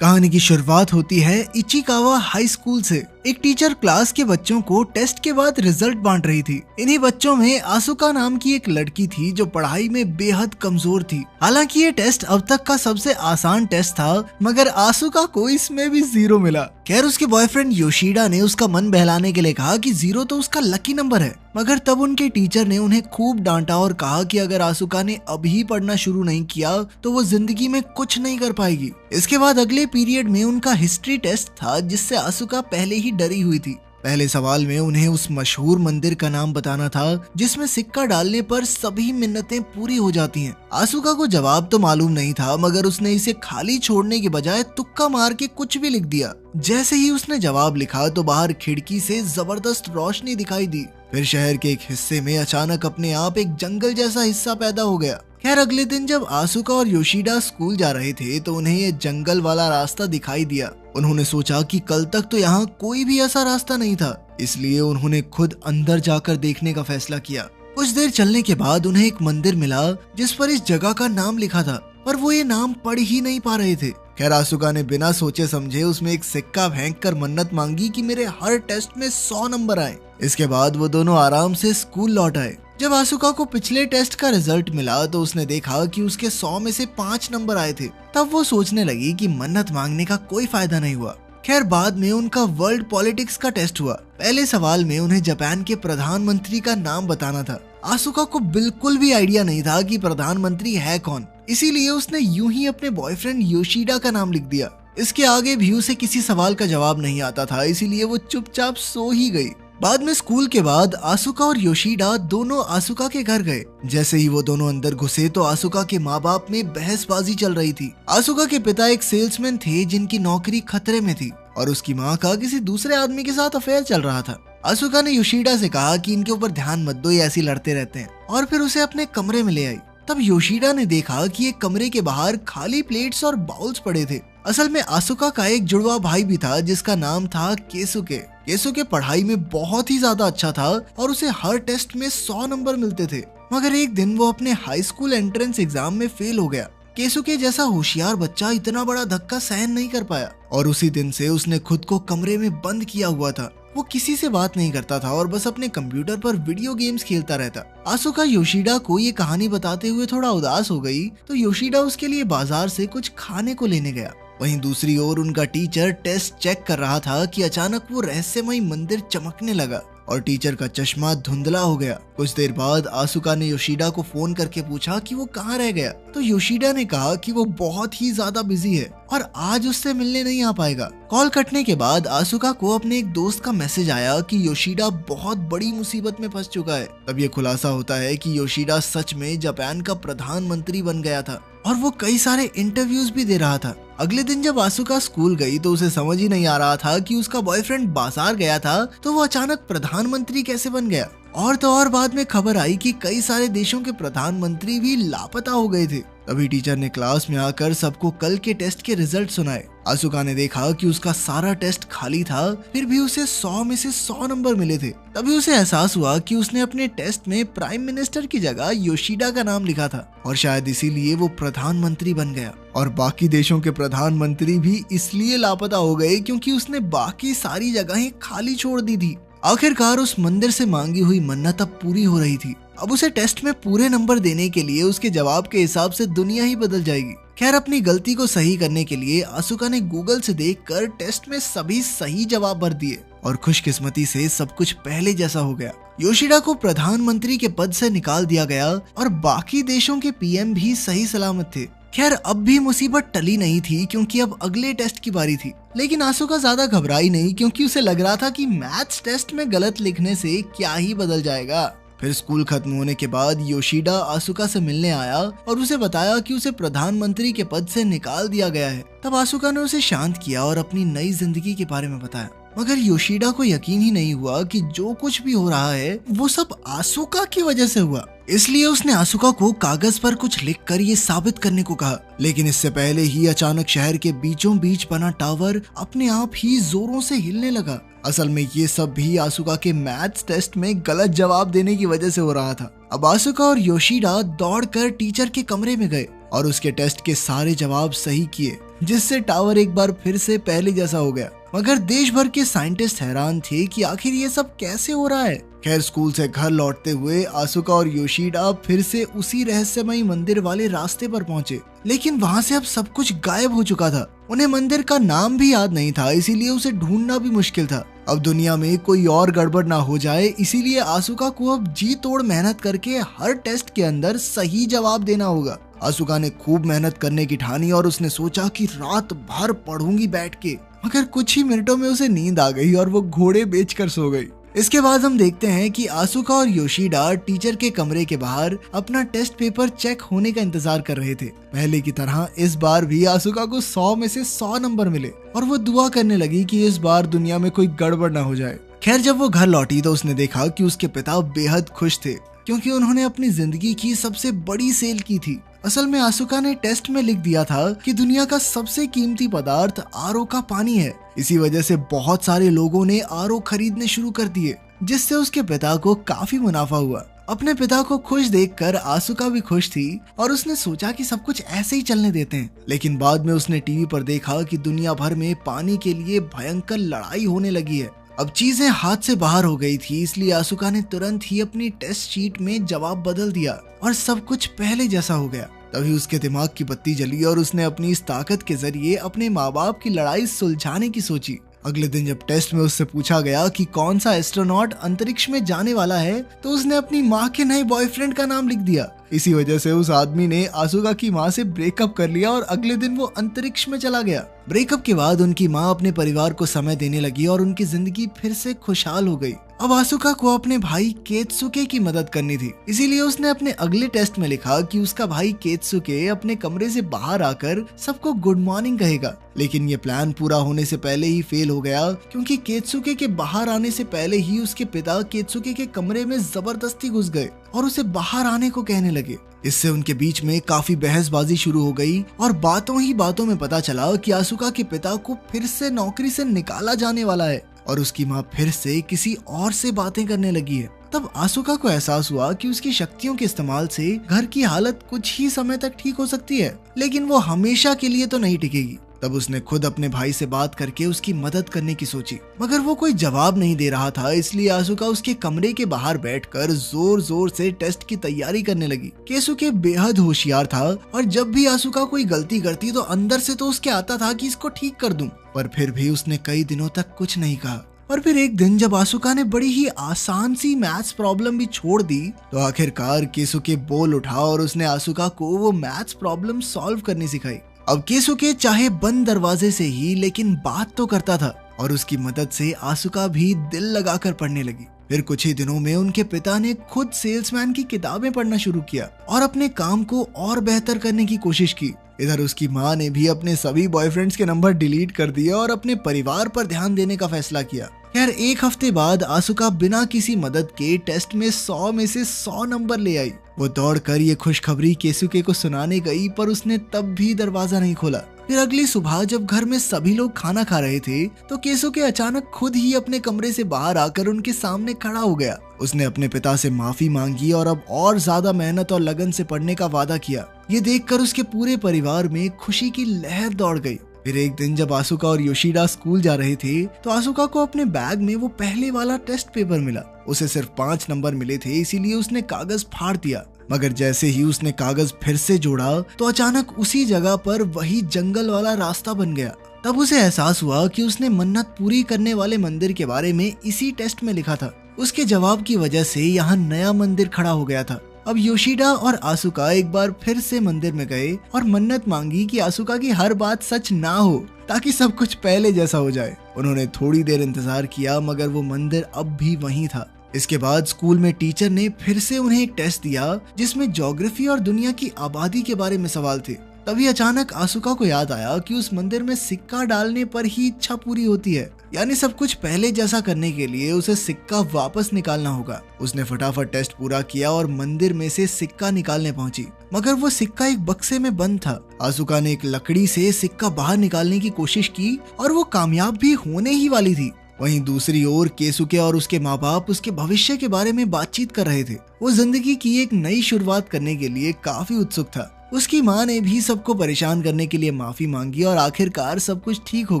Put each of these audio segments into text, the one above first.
कहानी की शुरुआत होती है इचिकावा हाई स्कूल से। एक टीचर क्लास के बच्चों को टेस्ट के बाद रिजल्ट बांट रही थी। इन्हीं बच्चों में आसुका नाम की एक लड़की थी जो पढ़ाई में बेहद कमजोर थी। हालांकि ये टेस्ट अब तक का सबसे आसान टेस्ट था, मगर आसुका को इसमें भी 0 मिला। खैर, उसके बॉयफ्रेंड योशिडा ने उसका मन बहलाने के लिए कहा कि 0 तो उसका लकी नंबर है। मगर तब उनके टीचर ने उन्हें खूब डांटा और कहा कि अगर आसुका ने अभी पढ़ना शुरू नहीं किया तो वो जिंदगी में कुछ नहीं कर पाएगी। इसके बाद अगले पीरियड में उनका हिस्ट्री टेस्ट था, जिससे आसुका पहले ही डरी हुई थी। पहले सवाल में उन्हें उस मशहूर मंदिर का नाम बताना था जिसमें सिक्का डालने पर सभी मिन्नतें पूरी हो जाती हैं। आसुका को जवाब तो मालूम नहीं था, मगर उसने इसे खाली छोड़ने के बजाय तुक्का मार के कुछ भी लिख दिया। जैसे ही उसने जवाब लिखा तो बाहर खिड़की से जबरदस्त रोशनी दिखाई दी। फिर शहर के एक हिस्से में अचानक अपने आप एक जंगल जैसा हिस्सा पैदा हो गया। खैर, अगले दिन जब आसुका और योशिडा स्कूल जा रहे थे तो उन्हें ये जंगल वाला रास्ता दिखाई दिया। उन्होंने सोचा कि कल तक तो यहाँ कोई भी ऐसा रास्ता नहीं था, इसलिए उन्होंने खुद अंदर जाकर देखने का फैसला किया। कुछ देर चलने के बाद उन्हें एक मंदिर मिला जिस पर इस जगह का नाम लिखा था, पर वो ये नाम पढ़ ही नहीं पा रहे थे। खैर, आसुका ने बिना सोचे समझे उसमें एक सिक्का फेंक कर मन्नत मांगी कि मेरे हर टेस्ट में 100 नंबर आए। इसके बाद वो दोनों आराम से स्कूल लौट आए। जब आसुका को पिछले टेस्ट का रिजल्ट मिला तो उसने देखा कि उसके 100 में से 5 नंबर आए थे। तब वो सोचने लगी कि मन्नत मांगने का कोई फायदा नहीं हुआ। खैर, बाद में उनका वर्ल्ड पॉलिटिक्स का टेस्ट हुआ। पहले सवाल में उन्हें जापान के प्रधानमंत्री का नाम बताना था। आसुका को बिल्कुल भी आइडिया नहीं था कि प्रधानमंत्री है कौन, इसीलिए उसने यूं ही अपने बॉयफ्रेंड योशिडा का नाम लिख दिया। इसके आगे भी उसे किसी सवाल का जवाब नहीं आता था, इसीलिए वो चुपचाप सो ही गई। बाद में स्कूल के बाद आसुका और योशिडा दोनों आसुका के घर गए। जैसे ही वो दोनों अंदर घुसे तो आसुका के माँ बाप में बहसबाजी चल रही थी। आसुका के पिता एक सेल्समैन थे जिनकी नौकरी खतरे में थी और उसकी माँ का किसी दूसरे आदमी के साथ अफेयर चल रहा था। आसुका ने योशिडा से कहा कि इनके ऊपर ध्यान मत दो, ये ऐसी लड़ते रहते हैं, और फिर उसे अपने कमरे में ले आई। तब योशिडा ने देखा कि एक कमरे के बाहर खाली प्लेट्स और बाउल्स पड़े थे। असल में आसुका का एक जुड़वा भाई भी था जिसका नाम था केसुके। केसुके पढ़ाई में बहुत ही ज्यादा अच्छा था और उसे हर टेस्ट में 100 नंबर मिलते थे। मगर एक दिन वो अपने हाई स्कूल एंट्रेंस एग्जाम में फेल हो गया। केसुके जैसा होशियार बच्चा इतना बड़ा धक्का सहन नहीं कर पाया और उसी दिन से उसने खुद को कमरे में बंद किया हुआ था। वो किसी से बात नहीं करता था और बस अपने कंप्यूटर पर वीडियो गेम्स खेलता रहता। आसुका योशिडा को ये कहानी बताते हुए थोड़ा उदास हो गई तो योशिडा उसके लिए बाजार से कुछ खाने को लेने गया। वहीं दूसरी ओर उनका टीचर टेस्ट चेक कर रहा था कि अचानक वो रहस्यमय मंदिर चमकने लगा और टीचर का चश्मा धुंधला हो गया। कुछ देर बाद आसुका ने योशिडा को फोन करके पूछा कि वो कहाँ रह गया, तो योशिडा ने कहा कि वो बहुत ही ज्यादा बिजी है और आज उससे मिलने नहीं आ पाएगा। कॉल कटने के बाद आसुका को अपने एक दोस्त का मैसेज आया कि योशिडा बहुत बड़ी मुसीबत में फंस चुका है। तब ये खुलासा होता है कि योशिडा सच में जापान का प्रधानमंत्री बन गया था और वो कई सारे इंटरव्यूज भी दे रहा था। अगले दिन जब आसुका स्कूल गई तो उसे समझ ही नहीं आ रहा था कि उसका बॉयफ्रेंड बाजार गया था तो वो अचानक प्रधानमंत्री कैसे बन गया। और तो और बाद में खबर आई कि कई सारे देशों के प्रधानमंत्री भी लापता हो गए थे। तभी टीचर ने क्लास में आकर सबको कल के टेस्ट के रिजल्ट सुनाए। आसुका ने देखा कि उसका सारा टेस्ट खाली था, फिर भी उसे 100 में से 100 नंबर मिले थे। तभी उसे एहसास हुआ कि उसने अपने टेस्ट में प्राइम मिनिस्टर की जगह योशिडा का नाम लिखा था और शायद इसीलिए वो प्रधानमंत्री बन गया। और बाकी देशों के प्रधानमंत्री भी इसलिए लापता हो गए क्योंकि उसने बाकी सारी जगहें खाली छोड़ दी थी। आखिरकार उस मंदिर से मांगी हुई मन्नत अब पूरी हो रही थी। अब उसे टेस्ट में पूरे नंबर देने के लिए उसके जवाब के हिसाब से दुनिया ही बदल जाएगी। खैर, अपनी गलती को सही करने के लिए आसुका ने गूगल से देखकर टेस्ट में सभी सही जवाब भर दिए और खुशकिस्मती से सब कुछ पहले जैसा हो गया। योशिडा को प्रधानमंत्री के पद से निकाल दिया गया और बाकी देशों के पीएम भी सही सलामत थे। खैर, अब भी मुसीबत टली नहीं थी क्योंकि अब अगले टेस्ट की बारी थी। लेकिन आसुका ज्यादा घबराई नहीं क्योंकि उसे लग रहा था कि मैथ्स टेस्ट में गलत लिखने से क्या ही बदल जाएगा। फिर स्कूल खत्म होने के बाद योशिडा आसुका से मिलने आया और उसे बताया कि उसे प्रधानमंत्री के पद से निकाल दिया गया है। तब आसुका ने उसे शांत किया और अपनी नई जिंदगी के बारे में बताया। मगर योशिडा को यकीन ही नहीं हुआ कि जो कुछ भी हो रहा है वो सब आसुका की वजह से हुआ। इसलिए उसने आसुका को कागज पर कुछ लिखकर ये साबित करने को कहा। लेकिन इससे पहले ही अचानक शहर के बीचों बीच बना टावर अपने आप ही जोरों से हिलने लगा। असल में ये सब भी आसुका के मैथ्स टेस्ट में गलत जवाब देने की वजह से हो रहा था। अब आसुका और योशिडा दौड़कर टीचर के कमरे में गए और उसके टेस्ट के सारे जवाब सही किए। जिससे टावर एक बार फिर से पहले जैसा हो गया। मगर देश भर के साइंटिस्ट हैरान थे कि आखिर ये सब कैसे हो रहा है। खैर, स्कूल से घर लौटते हुए आसुका और योशिडा फिर से उसी रहस्यमयी मंदिर वाले रास्ते पर पहुंचे, लेकिन वहां से अब सब कुछ गायब हो चुका था। उन्हें मंदिर का नाम भी याद नहीं था, इसीलिए उसे ढूंढना भी मुश्किल था। अब दुनिया में कोई और गड़बड़ ना हो जाए, इसीलिए आसुका को अब जी तोड़ मेहनत करके हर टेस्ट के अंदर सही जवाब देना होगा। आसुका ने खूब मेहनत करने की ठानी और उसने सोचा कि रात भर पढ़ूंगी बैठ के। मगर कुछ ही मिनटों में उसे नींद आ गई और वो घोड़े बेचकर सो गई। इसके बाद हम देखते हैं कि आसुका और योशिडा टीचर के कमरे के बाहर अपना टेस्ट पेपर चेक होने का इंतजार कर रहे थे। पहले की तरह इस बार भी आसुका को 100 में से 100 नंबर मिले और वो दुआ करने लगी कि इस बार दुनिया में कोई गड़बड़ ना हो जाए। खैर, जब वो घर लौटी तो उसने देखा कि उसके पिता बेहद खुश थे, क्योंकि उन्होंने अपनी जिंदगी की सबसे बड़ी सेल की थी। असल में आसुका ने टेस्ट में लिख दिया था कि दुनिया का सबसे कीमती पदार्थ आरओ का पानी है। इसी वजह से बहुत सारे लोगों ने आरओ खरीदने शुरू कर दिए, जिससे उसके पिता को काफी मुनाफा हुआ। अपने पिता को खुश देखकर आसुका भी खुश थी और उसने सोचा कि सब कुछ ऐसे ही चलने देते हैं। लेकिन बाद में उसने टीवी पर देखा कि दुनिया भर में पानी के लिए भयंकर लड़ाई होने लगी है। अब चीजें हाथ से बाहर हो गई थी, इसलिए आसुका ने तुरंत ही अपनी टेस्ट शीट में जवाब बदल दिया और सब कुछ पहले जैसा हो गया। तभी उसके दिमाग की बत्ती जली और उसने अपनी इस ताकत के जरिए अपने माँ बाप की लड़ाई सुलझाने की सोची। अगले दिन जब टेस्ट में उससे पूछा गया कि कौन सा एस्ट्रोनॉट अंतरिक्ष में जाने वाला है, तो उसने अपनी माँ के नए बॉयफ्रेंड का नाम लिख दिया। इसी वजह से उस आदमी ने आसुका की माँ से ब्रेकअप कर लिया और अगले दिन वो अंतरिक्ष में चला गया। ब्रेकअप के बाद उनकी माँ अपने परिवार को समय देने लगी और उनकी जिंदगी फिर से खुशहाल हो गई। अब आसुका को अपने भाई केत्सुके की मदद करनी थी, इसीलिए उसने अपने अगले टेस्ट में लिखा कि उसका भाई केत्सुके अपने कमरे से बाहर आकर सबको गुड मॉर्निंग कहेगा। लेकिन ये प्लान पूरा होने से पहले ही फेल हो गया, क्योंकि केत्सुके के बाहर आने से पहले ही उसके पिता केत्सुके के कमरे में जबरदस्ती घुस गए और उसे बाहर आने को कहने लगे। इससे उनके बीच में काफी बहसबाजी शुरू हो गई और बातों ही बातों में पता चला कि आसुका के पिता को फिर से नौकरी से निकाला जाने वाला है और उसकी माँ फिर से किसी और से बातें करने लगी है। तब आसुका को एहसास हुआ कि उसकी शक्तियों के इस्तेमाल से घर की हालत कुछ ही समय तक ठीक हो सकती है, लेकिन वो हमेशा के लिए तो नहीं टिकेगी। तब उसने खुद अपने भाई से बात करके उसकी मदद करने की सोची, मगर वो कोई जवाब नहीं दे रहा था। इसलिए आसुका उसके कमरे के बाहर बैठकर जोर जोर से टेस्ट की तैयारी करने लगी। केसुके बेहद होशियार था और जब भी आसुका कोई गलती करती तो अंदर से तो उसके आता था कि इसको ठीक कर दूं, पर फिर भी उसने कई दिनों तक कुछ नहीं कहा। और फिर एक दिन जब आसुका ने बड़ी ही आसान सी मैथ्स प्रॉब्लम भी छोड़ दी, तो आखिरकार केसुके बोल उठा और उसने आसुका को वो मैथ्स प्रॉब्लम सॉल्व करनी सिखाई। अब केसुके चाहे बंद दरवाजे से ही, लेकिन बात तो करता था और उसकी मदद से आसुका भी दिल लगाकर पढ़ने लगी। फिर कुछ ही दिनों में उनके पिता ने खुद सेल्समैन की किताबें पढ़ना शुरू किया और अपने काम को और बेहतर करने की कोशिश की। इधर उसकी माँ ने भी अपने सभी बॉयफ्रेंड्स के नंबर डिलीट कर दिए और अपने परिवार पर ध्यान देने का फैसला किया। खैर, एक हफ्ते बाद आसुका बिना किसी मदद के टेस्ट में 100 में से 100 नंबर ले आई। वो दौड़कर ये खुशखबरी केसुके को सुनाने गई, पर उसने तब भी दरवाजा नहीं खोला। फिर अगली सुबह जब घर में सभी लोग खाना खा रहे थे, तो केसुके अचानक खुद ही अपने कमरे से बाहर आकर उनके सामने खड़ा हो गया। उसने अपने पिता से माफी मांगी और अब और ज्यादा मेहनत और लगन से पढ़ने का वादा किया। ये देखकर उसके पूरे परिवार में खुशी की लहर दौड़ गई। फिर एक दिन जब आसुका और योशिडा स्कूल जा रहे थे, तो आसुका को अपने बैग में वो पहले वाला टेस्ट पेपर मिला। उसे सिर्फ 5 नंबर मिले थे, इसीलिए उसने कागज फाड़ दिया। मगर जैसे ही उसने कागज फिर से जोड़ा, तो अचानक उसी जगह पर वही जंगल वाला रास्ता बन गया। तब उसे एहसास हुआ कि उसने मन्नत पूरी करने वाले मंदिर के बारे में इसी टेस्ट में लिखा था। उसके जवाब की वजह से यहाँ नया मंदिर खड़ा हो गया था। अब योशिडा और आसुका एक बार फिर से मंदिर में गए और मन्नत मांगी कि आसुका की हर बात सच ना हो, ताकि सब कुछ पहले जैसा हो जाए। उन्होंने थोड़ी देर इंतजार किया, मगर वो मंदिर अब भी वहीं था। इसके बाद स्कूल में टीचर ने फिर से उन्हें एक टेस्ट दिया, जिसमें ज्योग्राफी और दुनिया की आबादी के बारे में सवाल थे। तभी अचानक आसुका को याद आया कि उस मंदिर में सिक्का डालने पर ही इच्छा पूरी होती है, यानी सब कुछ पहले जैसा करने के लिए उसे सिक्का वापस निकालना होगा। उसने फटाफट टेस्ट पूरा किया और मंदिर में से सिक्का निकालने पहुंची, मगर वो सिक्का एक बक्से में बंद था। आसुका ने एक लकड़ी से सिक्का बाहर निकालने की कोशिश की और वो कामयाब भी होने ही वाली थी। वहीं दूसरी ओर केसुके और उसके माँ बाप उसके भविष्य के बारे में बातचीत कर रहे थे। वो जिंदगी की एक नई शुरुआत करने के लिए काफी उत्सुक था। उसकी माँ ने भी सबको परेशान करने के लिए माफी मांगी और आखिरकार सब कुछ ठीक हो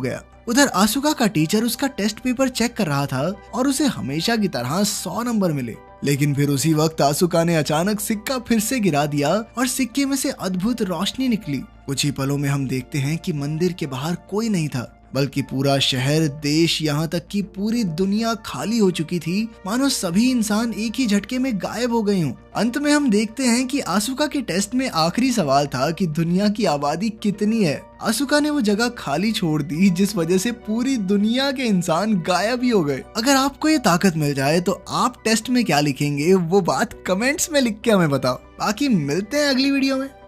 गया। उधर आसुका का टीचर उसका टेस्ट पेपर चेक कर रहा था और उसे हमेशा की तरह 100 नंबर मिले। लेकिन फिर उसी वक्त आसुका ने अचानक सिक्का फिर से गिरा दिया और सिक्के में से अद्भुत रोशनी निकली। कुछ ही पलों में हम देखते हैं कि मंदिर के बाहर कोई नहीं था, बल्कि पूरा शहर, देश, यहाँ तक कि पूरी दुनिया खाली हो चुकी थी, मानो सभी इंसान एक ही झटके में गायब हो गए हों। अंत में हम देखते हैं कि आसुका के टेस्ट में आखिरी सवाल था कि दुनिया की आबादी कितनी है। आसुका ने वो जगह खाली छोड़ दी जिस वजह से पूरी दुनिया के इंसान गायब ही हो गए। अगर आपको ये ताकत मिल जाए तो आप टेस्ट में क्या लिखेंगे, वो बात कमेंट्स में लिख के हमें बताओ। बाकी मिलते हैं अगली वीडियो में।